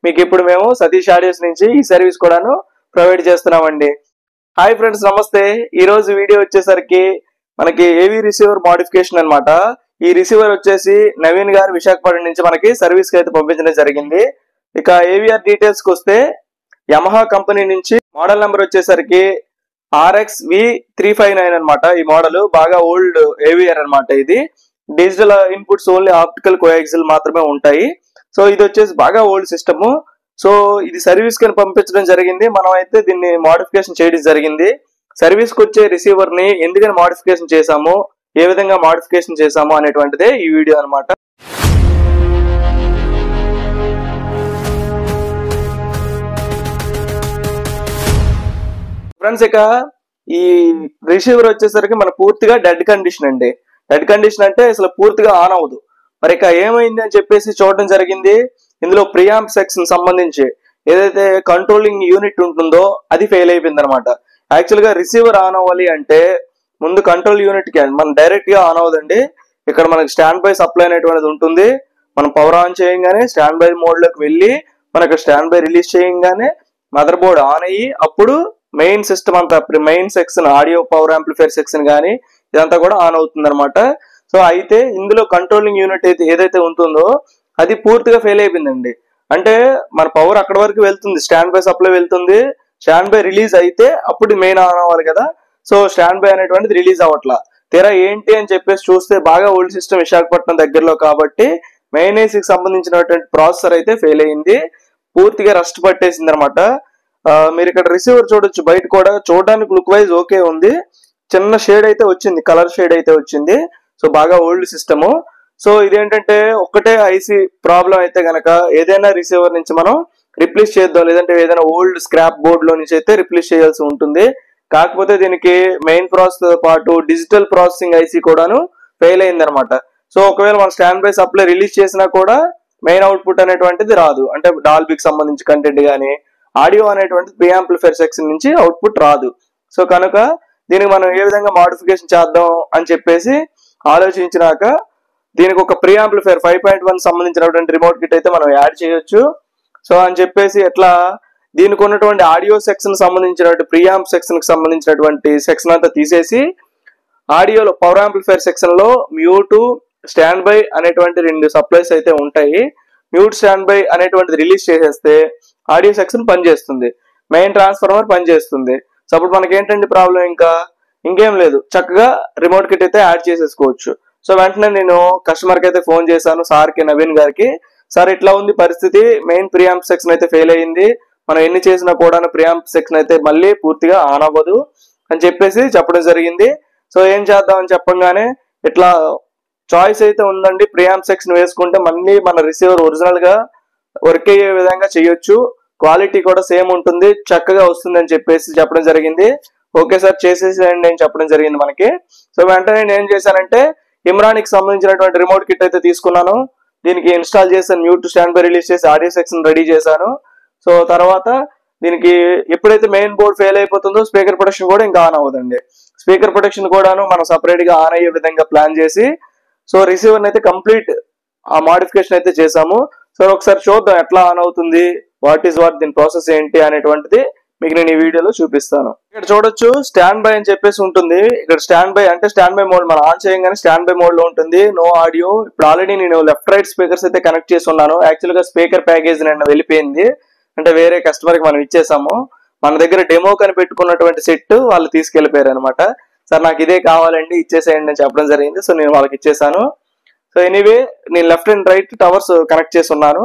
మీకు ఇప్పుడు మేము సతీష్ ఆడియోస్ నుంచి ఈ సర్వీస్ కూడాను ప్రొవైడ్ చేస్తున్నామండి. హాయ్ ఫ్రెండ్స్, నమస్తే. ఈ రోజు వీడియో వచ్చేసరికి మనకి ఏవి రిసీవర్ మోడిఫికేషన్ అన్నమాట. ఈ రిసీవర్ వచ్చేసి నవీన్ గారు విశాఖపట్నం నుంచి మనకి సర్వీస్ కి అయితే పంపించడం జరిగింది. ఇక ఏవిఆర్ డీటెయిల్స్ కి వస్తే యమహా కంపెనీ నుంచి మోడల్ నెంబర్ వచ్చేసరికి RXV359 అనమాట. ఈ మోడల్ బాగా ఓల్డ్ ఏవిఆర్ అనమాట. ఇది digital inputs only optical coaxial మాత్రమే ఉంటాయి. సో ఇది వచ్చేసి బాగా ఓల్డ్ సిస్టమ్. సో ఇది సర్వీస్ కి పంపించడం జరిగింది. మనం అయితే దీన్ని మోడిఫికేషన్ చేయడం జరిగింది. సర్వీస్ కి వచ్చే రిసీవర్ ని ఎందుకని మోడిఫికేషన్ చేసాము, ఏ విధంగా మోడిఫికేషన్ చేసాము అనేటువంటిదే ఈ వీడియో అనమాట. ఫ్రెండ్స్, ఇక ఈ రిసీవర్ వచ్చేసరికి మన పూర్తిగా డెడ్ కండిషన్ అండి. డెడ్ కండిషన్ అంటే అసలు పూర్తిగా ఆన్ అవ్వదు. మరి ఇక ఏమైంది అని చెప్పేసి చూడడం జరిగింది. ఇందులో ప్రియాంప్ సెక్షన్ సంబంధించి ఏదైతే కంట్రోలింగ్ యూనిట్ ఉంటుందో అది ఫెయిల్ అయిపోయింది అనమాట. యాక్చువల్ గా రిసీవర్ ఆన్ అవ్వాలి అంటే ముందు కంట్రోల్ యూనిట్ కి మనం డైరెక్ట్ గా ఆన్ అవ్వదండి. ఇక్కడ మనకి స్టాండ్ బై సప్లై అనేటువంటిది ఉంటుంది. మనం పవర్ ఆన్ చేయగానే స్టాండ్ బై మోడ్ లోకి వెళ్ళి మనకు స్టాండ్ బై రిలీజ్ చేయగానే మదర్ బోర్డ్ ఆన్ అయ్యి అప్పుడు మెయిన్ సిస్టమ్ అంతా main section audio power amplifier section కానీ ఇదంతా కూడా ఆన్ అవుతుంది అనమాట. సో అయితే ఇందులో కంట్రోలింగ్ యూనిట్ అయితే ఏదైతే ఉంటుందో అది పూర్తిగా ఫెయిల్ అయిపోయిందండి. అంటే మన పవర్ అక్కడ వరకు వెళ్తుంది, స్టాండ్ బై సప్లై వెళ్తుంది, స్టాండ్ బై రిలీజ్ అయితే అప్పుడు మెయిన్ ఆన్ అవ్వాలి కదా. సో స్టాండ్ బై అనేటువంటిది రిలీజ్ అవ్వట్లా. తీరా ఏంటి అని చెప్పేసి చూస్తే బాగా ఓల్డ్ సిస్టమ్ విశాఖపట్నం దగ్గరలో కాబట్టి మెయిన్ ఏసీకి సంబంధించినటువంటి ప్రాసెసర్ అయితే ఫెయిల్ అయింది, పూర్తిగా రస్ట్ పట్టేసింది అనమాట. మీరు ఇక్కడ రిసీవర్ చూడొచ్చు, బయట కూడా చూడడానికి లుక్ వైజ్ ఓకే ఉంది, చిన్న షేడ్ అయితే వచ్చింది, కలర్ షేడ్ అయితే వచ్చింది. సో బాగా ఓల్డ్ సిస్టమ్. సో ఇదేంటంటే ఒక్కటే ఐసీ ప్రాబ్లం అయితే గనక ఏదైనా రిసీవర్ నుంచి మనం రిప్లేస్ చేద్దాం, లేదంటే ఏదైనా ఓల్డ్ స్క్రాప్ బోర్డ్ లో నుంచి అయితే రిప్లేస్ చేయాల్సి ఉంటుంది. కాకపోతే దీనికి మెయిన్ ప్రాసెసర్ తో పాటు డిజిటల్ ప్రాసెసింగ్ ఐసీ కూడాను ఫెయిల్ అయింది అనమాట. సో ఒకవేళ మనం స్టాండ్ బై సప్లై రిలీజ్ చేసినా కూడా మెయిన్ అవుట్పుట్ అనేటువంటిది రాదు. అంటే డాల్బీకి సంబంధించి కంటెంట్ కానీ ఆడియో అనేటువంటిది ప్రీ యాంప్లిఫైర్ సెక్షన్ నుంచి అవుట్పుట్ రాదు. సో కనుక దీనికి మనం ఏ విధంగా మోడిఫికేషన్ చేద్దాం అని చెప్పేసి ఆలోచించినాక దీనికి ఒక ప్రీ యాంప్లిఫైర్ 5.1 సంబంధించినటువంటి రిమోట్ కిట్ అయితే మనం యాడ్ చేయొచ్చు. సో అని చెప్పేసి ఎట్లా దీనికి ఉన్నటువంటి ఆడియో సెక్షన్ సంబంధించినటువంటి ప్రీ యాంప్ సెక్షన్ కి సంబంధించినటువంటి సెక్షన్ అంతా తీసేసి ఆడియోలో పవర్ యాంప్లిఫైర్ సెక్షన్ లో మ్యూట్ స్టాండ్ బై అనేటువంటి 2 సప్లైస్ అయితే ఉంటాయి. మ్యూట్ స్టాండ్ బై అనేటువంటిది రిలీజ్ చేసేస్తే ఆడియో సెక్షన్ పనిచేస్తుంది, మెయిన్ ట్రాన్స్ఫార్మర్ పనిచేస్తుంది. సో అప్పుడు మనకి ఏంటంటే ప్రాబ్లం ఇంకేం లేదు, చక్కగా రిమోట్ కిట్ అయితే యాడ్ చేసేసుకోవచ్చు. సో వెంటనే నేను కస్టమర్ కి అయితే ఫోన్ చేశాను, సార్కి, నవీన్ గారికి. సార్ ఇట్లా ఉంది పరిస్థితి, మెయిన్ ప్రియాంప్ సెక్షన్ అయితే ఫెయిల్ అయ్యింది, మనం ఎన్ని చేసినా కూడా ప్రియాంప్ సెక్షన్ అయితే మళ్ళీ పూర్తిగా ఆన్ అవ్వదు అని చెప్పేసి చెప్పడం జరిగింది. సో ఏం చేద్దాం అని చెప్పంగానే ఇట్లా చాయిస్ అయితే ఉందండి, ప్రియాంప్ సెక్షన్ వేసుకుంటే మళ్ళీ మన రిసీవర్ ఒరిజినల్ గా వర్క్ అయ్యే విధంగా చేయొచ్చు, క్వాలిటీ కూడా సేమ్ ఉంటుంది, చక్కగా వస్తుంది అని చెప్పేసి చెప్పడం జరిగింది. ఓకే సార్ చేసేసేయండి అని చెప్పడం జరిగింది మనకి. సో వెంటనే నేను ఏం చేశానంటే ఇమ్రానికి సంబంధించినటువంటి రిమోట్ కిట్ అయితే తీసుకున్నాను, దీనికి ఇన్స్టాల్ చేశాను, మ్యూట్ స్టాండ్ బై రిలీజ్ చేసి ఆడియో సెక్షన్ రెడీ చేశాను. సో తర్వాత దీనికి ఎప్పుడైతే మెయిన్ బోర్డ్ ఫెయిల్ అయిపోతుందో స్పీకర్ ప్రొటెక్షన్ కూడా ఇంకా ఆన్ అవ్వదండి. స్పీకర్ ప్రొటెక్షన్ కూడాను మనం సపరేట్ గా ఆన్ అయ్యే విధంగా ప్లాన్ చేసి సో రిసీవర్ అయితే కంప్లీట్ ఆ మోడిఫికేషన్ అయితే చేసాము. సో ఒకసారి చూద్దాం ఎట్లా ఆన్ అవుతుంది, వాట్ దీని ప్రాసెస్ ఏంటి అనేటువంటిది మీకు నేను ఈ వీడియోలో చూపిస్తాను. ఇక్కడ చూడొచ్చు స్టాండ్ బై అని చెప్పేసి ఉంటుంది. ఇక్కడ స్టాండ్ బై అంటే స్టాండ్ బై మోడ్ మనం ఆన్ చేయగానే స్టాండ్ బై మోడ్ లో ఉంటుంది, నో ఆడియో. ఇప్పుడు ఆల్రెడీ నేను లెఫ్ట్ రైట్ స్పీకర్స్ అయితే కనెక్ట్ చేసి ఉన్నాను. యాక్చువల్ గా స్పీకర్ ప్యాకేజ్ నిన్న వెళ్ళిపోయింది, అంటే వేరే కస్టమర్ కి మనం ఇచ్చేసాము. మన దగ్గర డెమో కని పెట్టుకున్నటువంటి సెట్ వాళ్ళు తీసుకెళ్లిపోయారు అనమాట. సార్ నాకు ఇదే కావాలండి ఇచ్చేసేయండి అని చెప్పడం జరిగింది. సో నేను వాళ్ళకి ఇచ్చేసాను. సో ఎనీవే నేను left and right towers connect చేసి ఉన్నాను.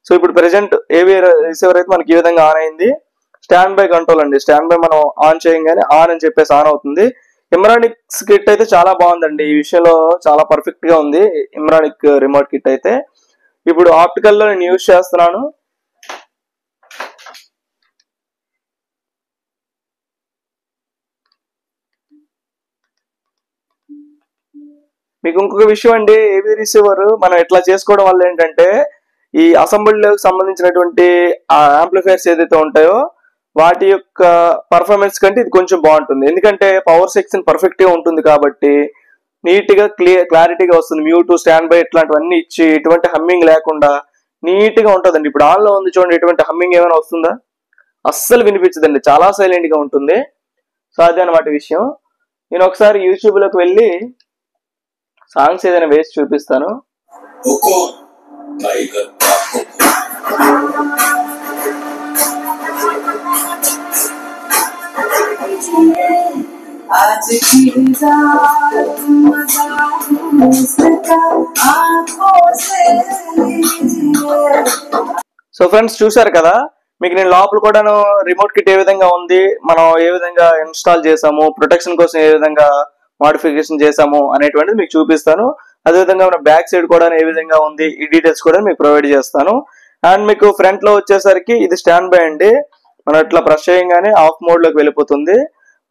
సో ఇప్పుడు ప్రెసెంట్ ఏవి రిసీవర్ అయితే మనకి ఈ విధంగా ఆన్ అయింది. స్టాండ్ బై కంట్రోల్ అండి, స్టాండ్ బై మనం ఆన్ చేయగానే ఆన్ అని చెప్పేసి ఆన్ అవుతుంది. ఇమ్రానిక్స్ కిట్ అయితే చాలా బాగుందండి, ఈ విషయంలో చాలా పర్ఫెక్ట్ గా ఉంది ఇమ్రానిక్ రిమోట్ కిట్ అయితే. ఇప్పుడు ఆప్టికల్ లో నేను యూజ్ చేస్తున్నాను. మీకు ఇంకొక విషయం అండి, ఏవి రిసీవర్ మనం ఇట్లా చేసుకోవడం వల్ల ఏంటంటే ఈ అసెంబ్లీకి సంబంధించినటువంటి ఆ యాంప్లిఫైర్స్ ఏదైతే ఉంటాయో వాటి యొక్క పర్ఫార్మెన్స్ కంటే ఇది కొంచెం బాగుంటుంది. ఎందుకంటే పవర్ సెక్షన్ పర్ఫెక్ట్ గా ఉంటుంది కాబట్టి నీట్ గా క్లారిటీగా వస్తుంది. మ్యూట్ స్టాండ్ బై ఇట్లాంటివన్నీ ఇచ్చి ఎటువంటి హమ్మింగ్ లేకుండా నీట్ గా ఉంటుందండి. ఇప్పుడు ఆన్ లో ఉంది చూడండి, ఎటువంటి హమ్మింగ్ ఏమైనా వస్తుందా? అస్సలు వినిపించదండి, చాలా సైలెంట్ గా ఉంటుంది. సో అదే అనమాట విషయం. నేను ఒకసారి యూట్యూబ్ లోకి వెళ్ళి సాంగ్స్ ఏదైనా వేసి చూపిస్తాను. సో ఫ్రెండ్స్ చూసారు కదా, మీకు నేను లోపల కూడాను రిమోట్ కిట్ ఏ విధంగా ఉంది, మనం ఏ విధంగా ఇన్స్టాల్ చేసాము, ప్రొటెక్షన్ కోసం ఏ విధంగా మోడిఫికేషన్ చేసాము అనేటువంటిది మీకు చూపిస్తాను. అదేవిధంగా మన బ్యాక్ సైడ్ కూడా ఏ విధంగా ఉంది, ఈ డీటెయిల్స్ కూడా మీకు ప్రొవైడ్ చేస్తాను. అండ్ మీకు ఫ్రంట్ లో వచ్చేసరికి ఇది స్టాండ్ బై అండి. మనం ఇట్లా ప్రెస్ చేయగానే ఆఫ్ మోడ్ లోకి వెళ్ళిపోతుంది.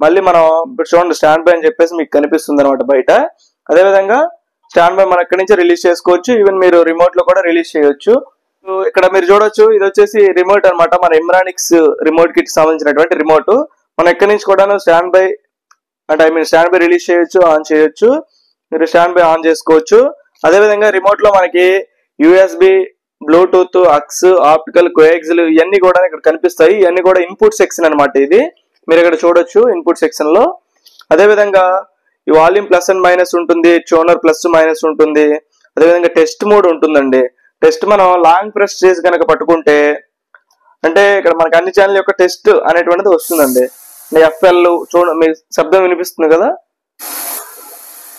మళ్ళీ మనం ఇప్పుడు చూడండి స్టాండ్ బై అని చెప్పేసి మీకు కనిపిస్తుంది అనమాట బయట. అదేవిధంగా స్టాండ్ బై మనం ఇక్కడి నుంచి రిలీజ్ చేసుకోవచ్చు, ఈవెన్ మీరు రిమోట్ లో కూడా రిలీజ్ చేయొచ్చు. ఇక్కడ మీరు చూడొచ్చు, ఇది వచ్చేసి రిమోట్ అనమాట, మన ఎమ్రానిక్స్ రిమోట్ కిట్ సంబంధించినటువంటి రిమోట్. మనం ఎక్కడి నుంచి కూడా స్టాండ్ బై అంటే స్టాండ్ బై రిలీజ్ చేయొచ్చు, ఆన్ చేయొచ్చు, మీరు స్టాండ్ బై ఆన్ చేసుకోవచ్చు. అదేవిధంగా రిమోట్ లో మనకి యూఎస్బి, బ్లూటూత్, అక్స్, ఆప్టికల్, కోయాక్సిల్ ఇవన్నీ కూడా ఇక్కడ కనిపిస్తాయి. ఇవన్నీ కూడా ఇన్పుట్ సెక్షన్ అనమాట. ఇది మీరు ఇక్కడ చూడొచ్చు ఇన్పుట్ సెక్షన్ లో. అదేవిధంగా ఈ వాల్యూమ్ ప్లస్ అండ్ మైనస్ ఉంటుంది, ట్యూనర్ ప్లస్ మైనస్ ఉంటుంది. అదేవిధంగా టెస్ట్ మోడ్ ఉంటుందండి. టెస్ట్ మనం లాంగ్ ప్రెస్ చేసి కనుక పట్టుకుంటే అంటే ఇక్కడ మనకి అన్ని ఛానల్ యొక్క టెస్ట్ అనేటువంటిది వస్తుందండి. ఎఫ్ఎల్ చూడ, మీ శబ్దం వినిపిస్తుంది కదా,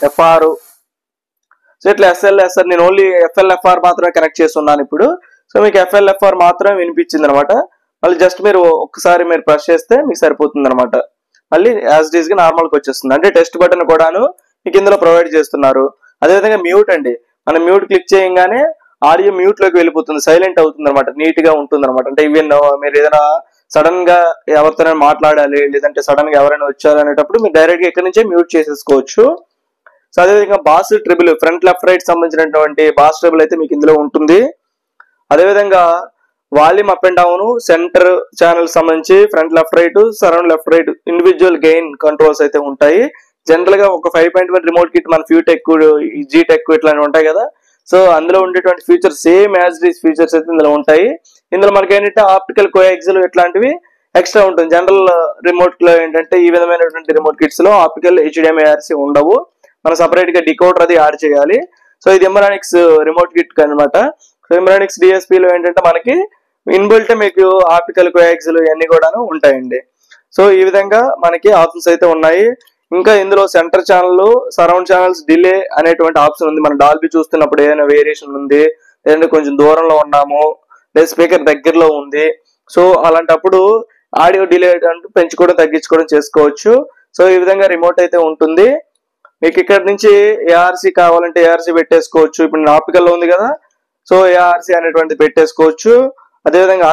ఎఫ్ఆర్. సో ఇట్లా ఎస్ఎల్ నేను ఓన్లీ ఎఫ్ఆర్ మాత్రమే కనెక్ట్ చేస్తున్నాను ఇప్పుడు. సో మీకు ఎఫ్ఆర్ మాత్రమే వినిపించింది అనమాట. మళ్ళీ జస్ట్ మీరు ఒక్కసారి మీరు ప్రెస్ చేస్తే మీకు సరిపోతుంది అనమాట. మళ్ళీ యాజ్ ఇట్ ఈస్ గా నార్మల్ గా వచ్చేస్తుంది. అంటే టెస్ట్ బటన్ కూడాను మీకు ఇందులో ప్రొవైడ్ చేస్తున్నారు. అదేవిధంగా మ్యూట్ అండి, మనం మ్యూట్ క్లిక్ చేయగానే ఆడియో మ్యూట్ లోకి వెళ్ళిపోతుంది, సైలెంట్ అవుతుంది అనమాట, నీట్ గా ఉంటుంది అనమాట. అంటే ఈవెన్ మీరు ఏదైనా సడన్ గా ఎవరితోనైనా మాట్లాడాలి, లేదంటే సడన్ గా ఎవరైనా వచ్చారు అనేటప్పుడు మీరు డైరెక్ట్ గా ఇక్కడ నుంచే మ్యూట్ చేసేసుకోవచ్చు. సో అదేవిధంగా bass treble, front left right సంబంధించినటువంటి బాస్ ట్రిబుల్ అయితే మీకు ఇందులో ఉంటుంది. అదేవిధంగా volume up and down, centre channel సంబంధించి front left right, surround left right, individual gain controls అయితే ఉంటాయి. జనరల్ గా ఒక 5.1 రిమోట్ కిట్ మన ఫ్యూటెక్, జీటెక్ ఇట్లాంటివి ఉంటాయి కదా. సో అందులో ఉండేటువంటి features same as these features అయితే ఇందులో ఉంటాయి. ఇందులో మనకి ఏంటంటే ఆప్టికల్, కోయాక్సిల్ ఇట్లాంటివి ఎక్స్ట్రా ఉంటుంది. జనరల్ రిమోట్ లో ఏంటంటే ఈ విధమైనటువంటి రిమోట్ కిట్స్ లో ఆప్టికల్, HDMI, ARC ఉండవు. మనం సపరేట్ గా డికోడర్ అది యాడ్ చేయాలి. సో ఇది ఎమ్రానిక్స్ రిమోట్ కిట్ అనమాట. సో ఎమ్రానిక్స్ DSP లో ఏంటంటే మనకి ఇన్బిల్ట్ మీకు ఆప్టికల్, కోయాక్సిల్ ఇవన్నీ కూడాను ఉంటాయండి. సో ఈ విధంగా మనకి ఆప్షన్స్ అయితే ఉన్నాయి. ఇంకా ఇందులో centre channel, surround channels, delay అనేటువంటి ఆప్షన్ ఉంది. మనం డాల్బీ చూస్తున్నప్పుడు ఏదైనా వేరియేషన్ ఉంది, లేదంటే కొంచెం దూరంలో ఉన్నాము, లేదా స్పీకర్ దగ్గరలో ఉంది, సో అలాంటప్పుడు ఆడియో డిలే అంటే పెంచుకోవడం, తగ్గించుకోవడం చేసుకోవచ్చు. సో ఈ విధంగా రిమోట్ అయితే ఉంటుంది. మీకు ఇక్కడ నుంచి ARC కావాలంటే ARC పెట్టేసుకోవచ్చు. ఇప్పుడు ఆప్టికల్ లో ఉంది కదా, సో ARC అనేటువంటి పెట్టేసుకోవచ్చు. అదేవిధంగా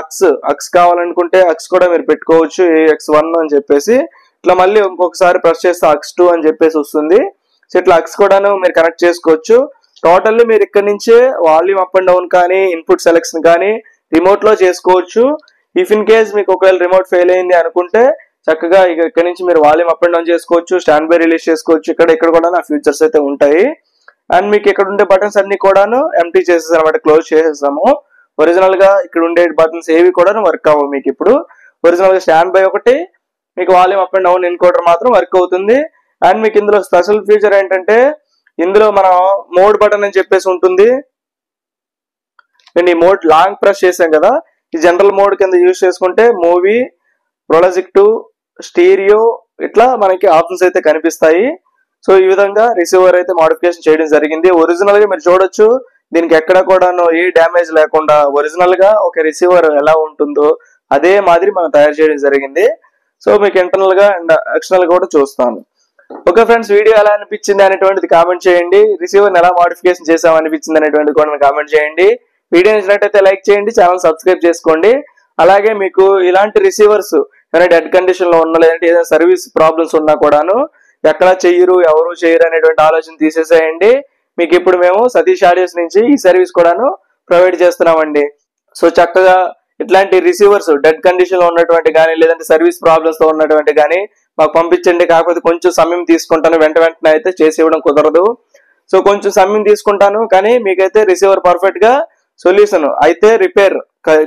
అక్స్ కావాలనుకుంటే అక్స్ కూడా మీరు పెట్టుకోవచ్చు, AX1 అని చెప్పేసి. ఇట్లా మళ్ళీ ఇంకొకసారి ప్రెస్ చేస్తే AX2 అని చెప్పేసి వస్తుంది. సో ఇట్లా అక్స్ కూడాను మీరు కనెక్ట్ చేసుకోవచ్చు. టోటల్లీ మీరు ఇక్కడ నుంచే వాల్యూమ్ అప్ అండ్ డౌన్ కానీ, ఇన్పుట్ సెలెక్షన్ కానీ రిమోట్ లో చేసుకోవచ్చు. ఇఫ్ ఇన్ కేస్ మీకు ఒకవేళ రిమోట్ ఫెయిల్ అయింది అనుకుంటే చక్కగా ఇక్కడ నుంచి మీరు వాల్యూమ్ అప్ అండ్ డౌన్ చేసుకోవచ్చు, స్టాండ్ బై రిలీజ్ చేసుకోవచ్చు. ఇక్కడ కూడా నా ఫీచర్స్ అయితే ఉంటాయి. అండ్ మీకు ఇక్కడ ఉండే బటన్స్ అన్ని కూడాను ఎంటీ చేసేసాం అనమాట, క్లోజ్ చేసేసాము. ఒరిజినల్ గా ఇక్కడ ఉండే బటన్స్ ఏవి కూడా వర్క్ అవ్వవు. మీకు ఇప్పుడు ఒరిజినల్ గా స్టాండ్ బై ఒకటి, మీకు volume up and down encoder మాత్రం వర్క్ అవుతుంది. అండ్ మీకు ఇందులో స్పెషల్ ఫీచర్ ఏంటంటే ఇందులో మనం మోడ్ బటన్ అని చెప్పేసి ఉంటుంది. నేను ఈ మోడ్ లాంగ్ ప్రెస్ చేసాం కదా, ఈ జనరల్ మోడ్ కింద యూజ్ చేసుకుంటే మూవీ, ప్రొజెక్ట్, స్టీరియో ఇట్లా మనకి ఆప్షన్స్ అయితే కనిపిస్తాయి. సో ఈ విధంగా రిసీవర్ అయితే మోడిఫికేషన్ చేయడం జరిగింది. ఒరిజినల్ గా మీరు చూడొచ్చు, దీనికి ఎక్కడ కూడాను ఏ డ్యామేజ్ లేకుండా ఒరిజినల్ గా ఒక రిసీవర్ ఎలా ఉంటుందో అదే మాదిరి మనం తయారు చేయడం జరిగింది. సో మీకు ఇంటర్నల్ గా అండ్ ఎక్స్టర్నల్ గా కూడా చూస్తాను. ఓకే ఫ్రెండ్స్, వీడియో ఎలా అనిపించింది అనేటువంటిది కామెంట్ చేయండి. రిసీవర్ ఎలా మోడిఫికేషన్ చేసాం అనిపించింది అనేటువంటిది కూడా కామెంట్ చేయండి. వీడియో నచ్చినట్టయితే లైక్ చేయండి, ఛానల్ సబ్స్క్రైబ్ చేసుకోండి. అలాగే మీకు ఇలాంటి రిసీవర్స్ ఏదైనా డెడ్ కండిషన్ లో ఉన్నా, లేదంటే ఏదైనా సర్వీస్ ప్రాబ్లమ్స్ ఉన్నా కూడాను ఎక్కడ చెయ్యరు, ఎవరు చేయరు అనేటువంటి ఆలోచన తీసేసేయండి. మీకు ఇప్పుడు మేము సతీష్ ఆడియోస్ నుంచి ఈ సర్వీస్ కూడాను ప్రొవైడ్ చేస్తున్నామండి. సో చక్కగా ఇట్లాంటి రిసీవర్స్ డెడ్ కండిషన్ లో ఉన్నటువంటి కానీ, లేదంటే సర్వీస్ ప్రాబ్లమ్స్ తో ఉన్నటువంటి కానీ మాకు పంపించండి. కాకపోతే కొంచెం సమయం తీసుకుంటాను, వెంటనే అయితే చేసి ఇవ్వడం కుదరదు. సో కొంచెం సమయం తీసుకుంటాను, కానీ మీకైతే రిసీవర్ పర్ఫెక్ట్ గా సొల్యూషన్ అయితే రిపేర్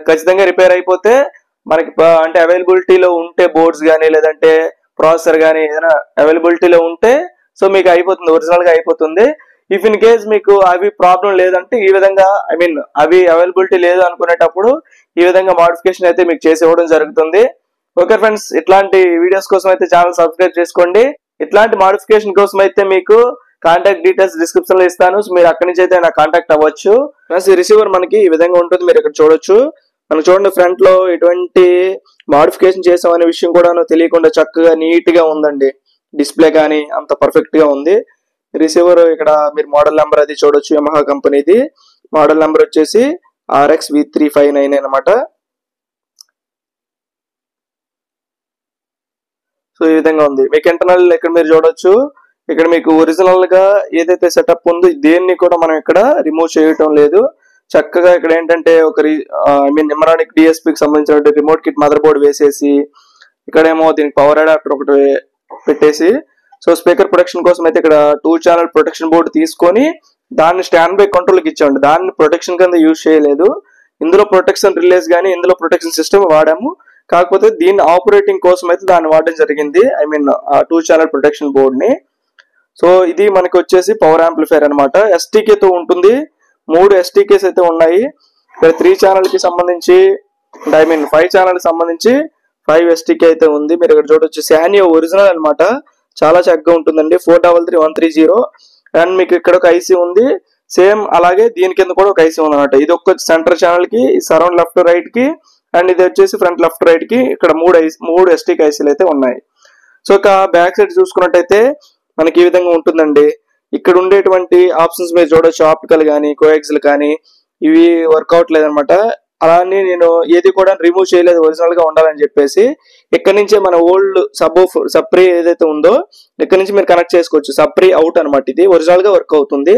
ఖచ్చితంగా రిపేర్ అయిపోతే మనకి అంటే అవైలబిలిటీలో ఉంటే బోర్డ్స్ కానీ లేదంటే ప్రాసెసర్ కానీ ఏదైనా అవైలబిలిటీలో ఉంటే సో మీకు అయిపోతుంది, ఒరిజినల్ గా అయిపోతుంది. ఇఫ్ ఇన్ కేస్ మీకు అవి ప్రాబ్లం లేదంటే ఈ విధంగా అవి అవైలబిలిటీ లేదు అనుకునేటప్పుడు ఈ విధంగా మోడిఫికేషన్ అయితే మీకు చేసి ఇవ్వడం జరుగుతుంది. ఓకే ఫ్రెండ్స్, ఇట్లాంటి వీడియోస్ కోసం అయితే ఛానల్ సబ్స్క్రైబ్ చేసుకోండి. ఇట్లాంటి మోడిఫికేషన్ కోసం అయితే మీకు కాంటాక్ట్ డీటెయిల్స్ డిస్క్రిప్షన్ లో ఇస్తాను, సో మీరు అక్కడి నుంచి అయితే నాకు కాంటాక్ట్ అవ్వచ్చు. ఫ్రెండ్స్, ఈ రిసీవర్ మనకి ఈ విధంగా ఉంటుంది, మీరు ఇక్కడ చూడొచ్చు. మనకు చూడండి ఫ్రంట్ లో ఎటువంటి మోడిఫికేషన్ చేసాం అనే విషయం కూడా తెలియకుండా చక్కగా నీట్ గా ఉందండి. డిస్ప్లే కానీ అంత పర్ఫెక్ట్ గా ఉంది. రిసీవర్ ఇక్కడ మీరు మోడల్ నెంబర్ అది చూడొచ్చు, యమహా కంపెనీది. మోడల్ నెంబర్ వచ్చేసి RXV359 అనమాట. సో ఈ విధంగా ఉంది. మీకు ఇంటర్నల్ ఇక్కడ మీరు చూడొచ్చు. ఇక్కడ మీకు ఒరిజినల్ గా ఏదైతే సెటప్ ఉందో దేన్ని కూడా మనం ఇక్కడ రిమూవ్ చేయటం లేదు. చక్కగా ఇక్కడ ఏంటంటే ఒక నిమరానిక్ డిఎస్పీకి సంబంధించిన రిమోట్ కిట్ మదర్ బోర్డ్ వేసేసి ఇక్కడేమో దీనికి పవర్ అడాప్టర్ ఒకటి పెట్టేసి సో స్పీకర్ ప్రొటెక్షన్ కోసం అయితే ఇక్కడ 2 ఛానల్ ప్రొటెక్షన్ బోర్డు తీసుకొని దాన్ని స్టాండ్ బై కంట్రోల్కి ఇచ్చామండి. దాన్ని ప్రొటెక్షన్ కింద యూజ్ చేయలేదు. ఇందులో ప్రొటెక్షన్ రిలేస్ కానీ ఇందులో ప్రొటెక్షన్ సిస్టమ్ వాడాము. కాకపోతే దీన్ని ఆపరేటింగ్ కోసం అయితే దాన్ని వాడడం జరిగింది, 2 ఛానల్ ప్రొటెక్షన్ బోర్డ్ ని. సో ఇది మనకి వచ్చేసి పవర్ యాంప్లిఫైర్ అనమాట. ఎస్టీకేతో ఉంటుంది. 3 ఎస్టీకేస్ అయితే ఉన్నాయి. ఇక్కడ 3 ఛానల్ కి సంబంధించి 5 ఛానల్ కి సంబంధించి 5 ఎస్టీకే అయితే ఉంది. మీరు ఇక్కడ చూడొచ్చు. శానియో ఒరిజినల్ అనమాట, చాలా చక్కగా ఉంటుందండి. 433130 అండ్ మీకు ఇక్కడ ఒక ఐసీ ఉంది సేమ్, అలాగే దీని కింద కూడా ఒక ఐసీ ఉంది అనమాట. ఇది ఒక సెంటర్ ఛానల్ కి, సరౌండ్ లెఫ్ట్ రైట్ కి, అండ్ ఇది వచ్చేసి ఫ్రంట్ లెఫ్ట్ రైట్ కి. ఇక్కడ 3 ఎస్టీకే ఐసీలు అయితే ఉన్నాయి. సో ఇక బ్యాక్ సైడ్ చూసుకున్నట్టయితే మనకి ఈ విధంగా ఉంటుందండి. ఇక్కడ ఉండేటువంటి ఆప్షన్స్ మీరు చూడొచ్చు. ఆప్టికల్ కానీ కోఎక్సిల్ కానీ ఇవి వర్కౌట్ లేదనమాట. అలానే నేను ఏది కూడా రిమూవ్ చేయలేదు, ఒరిజినల్ గా ఉండాలని చెప్పేసి. ఇక్కడ నుంచే మన ఓల్డ్ సప్రీ ఏదైతే ఉందో ఇక్కడ నుంచి మీరు కనెక్ట్ చేసుకోవచ్చు. సప్రీ అవుట్ అనమాట. ఇది ఒరిజినల్ గా వర్క్ అవుతుంది,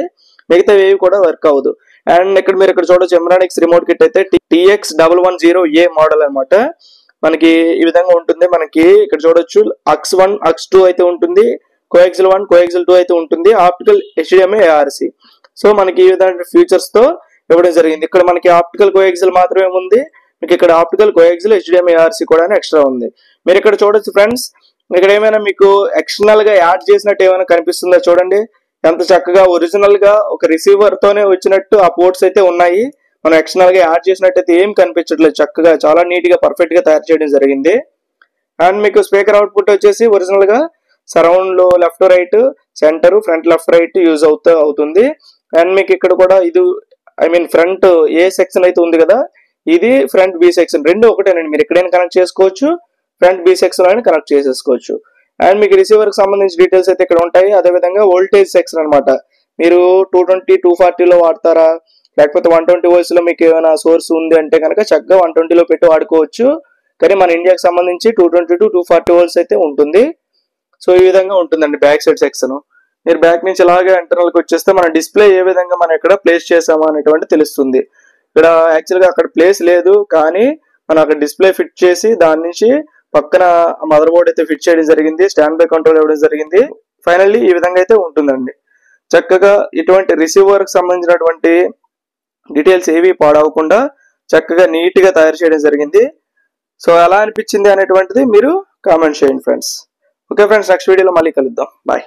మిగతా ఏవి కూడా వర్క్ అవ్వదు. అండ్ ఇక్కడ మీరు ఇక్కడ చూడొచ్చు ఎమ్రానిక్స్ రిమోట్ కిట్ అయితే TX110A మోడల్ అనమాట. మనకి ఈ విధంగా ఉంటుంది. మనకి ఇక్కడ చూడొచ్చు AX1 AX2 అయితే ఉంటుంది, కోఎక్సిల్ 1 కోఎక్సిల్ 2 అయితే ఉంటుంది, ఆప్టికల్ HDMI ARC. సో మనకి ఈ విధంగా ఫీచర్స్ తో ఇవ్వడం జరిగింది. ఇక్కడ మనకి ఆప్టికల్ కోఎక్సిల్ మాత్రమే ఉంది, మీకు ఇక్కడ ఆప్టికల్ కోఎక్సిల్ HDMI ARC కూడా ఎక్స్ట్రా ఉంది. మీరు ఇక్కడ చూడొచ్చు ఫ్రెండ్స్, ఇక్కడ ఏమైనా మీకు ఎక్స్టర్నల్ గా యాడ్ చేసినట్టు ఏమైనా కనిపిస్తుందా చూడండి. ఎంత చక్కగా ఒరిజినల్ గా ఒక రిసీవర్ తోనే వచ్చినట్టు ఆ పోర్ట్స్ అయితే ఉన్నాయి. మనం ఎక్స్టర్నల్ గా యాడ్ చేసినట్టయితే ఏం కనిపించట్లేదు. చక్కగా చాలా నీట్ గా పర్ఫెక్ట్ గా తయారు చేయడం జరిగింది. అండ్ మీకు స్పీకర్ అవుట్పుట్ వచ్చేసి ఒరిజినల్ గా సరౌండ్ లో left right, centre, front left right use అవుతుంది. అండ్ మీకు ఇక్కడ కూడా ఇది ఫ్రంట్ ఏ సెక్షన్ అయితే ఉంది కదా, ఇది ఫ్రంట్ బి సెక్షన్, రెండు ఒకటేనండి. మీరు ఎక్కడైనా కనెక్ట్ చేసుకోవచ్చు, ఫ్రంట్ బి సెక్షన్ అయినా కనెక్ట్ చేసేసుకోవచ్చు. అండ్ మీకు రిసీవర్ కి సంబంధించిన డీటెయిల్స్ అయితే ఇక్కడ ఉంటాయి. అదేవిధంగా వోల్టేజ్ సెక్షన్ అనమాట. మీరు 220, 240 లో వాడతారా, లేకపోతే 120 volts లో మీకు ఏమైనా సోర్స్ ఉంది అంటే కనుక చక్కగా 120 లో పెట్టి వాడుకోవచ్చు. కానీ మన ఇండియాకి సంబంధించి 220 to 240 volts అయితే ఉంటుంది. సో ఈ విధంగా ఉంటుందండి బ్యాక్ సైడ్ సెక్షన్. మీరు బ్యాక్ నుంచి ఇలాగే ఇంటర్నల్ కి వచ్చేస్తే మన డిస్ప్లే ఏ విధంగా మనం ఇక్కడ ప్లేస్ చేసామా అనేటువంటి తెలుస్తుంది. ఇక్కడ యాక్చువల్ గా అక్కడ ప్లేస్ లేదు, కానీ మనం అక్కడ డిస్ప్లే ఫిట్ చేసి దాని నుంచి పక్కన మదర్ బోర్డ్ అయితే ఫిట్ చేయడం జరిగింది, స్టాండ్ బై కంట్రోల్ ఇవ్వడం జరిగింది. ఫైనల్లీ ఈ విధంగా అయితే ఉంటుందండి. చక్కగా ఇటువంటి రిసీవర్ కి సంబంధించినటువంటి డీటెయిల్స్ ఏవి పాడవకుండా చక్కగా నీట్ గా తయారు చేయడం జరిగింది. సో ఎలా అనిపించింది అనేటువంటిది మీరు కామెంట్ చేయండి ఫ్రెండ్స్. ఓకే ఫ్రెండ్స్, నెక్స్ట్ వీడియోలో మళ్ళీ కలుద్దాం. బాయ్.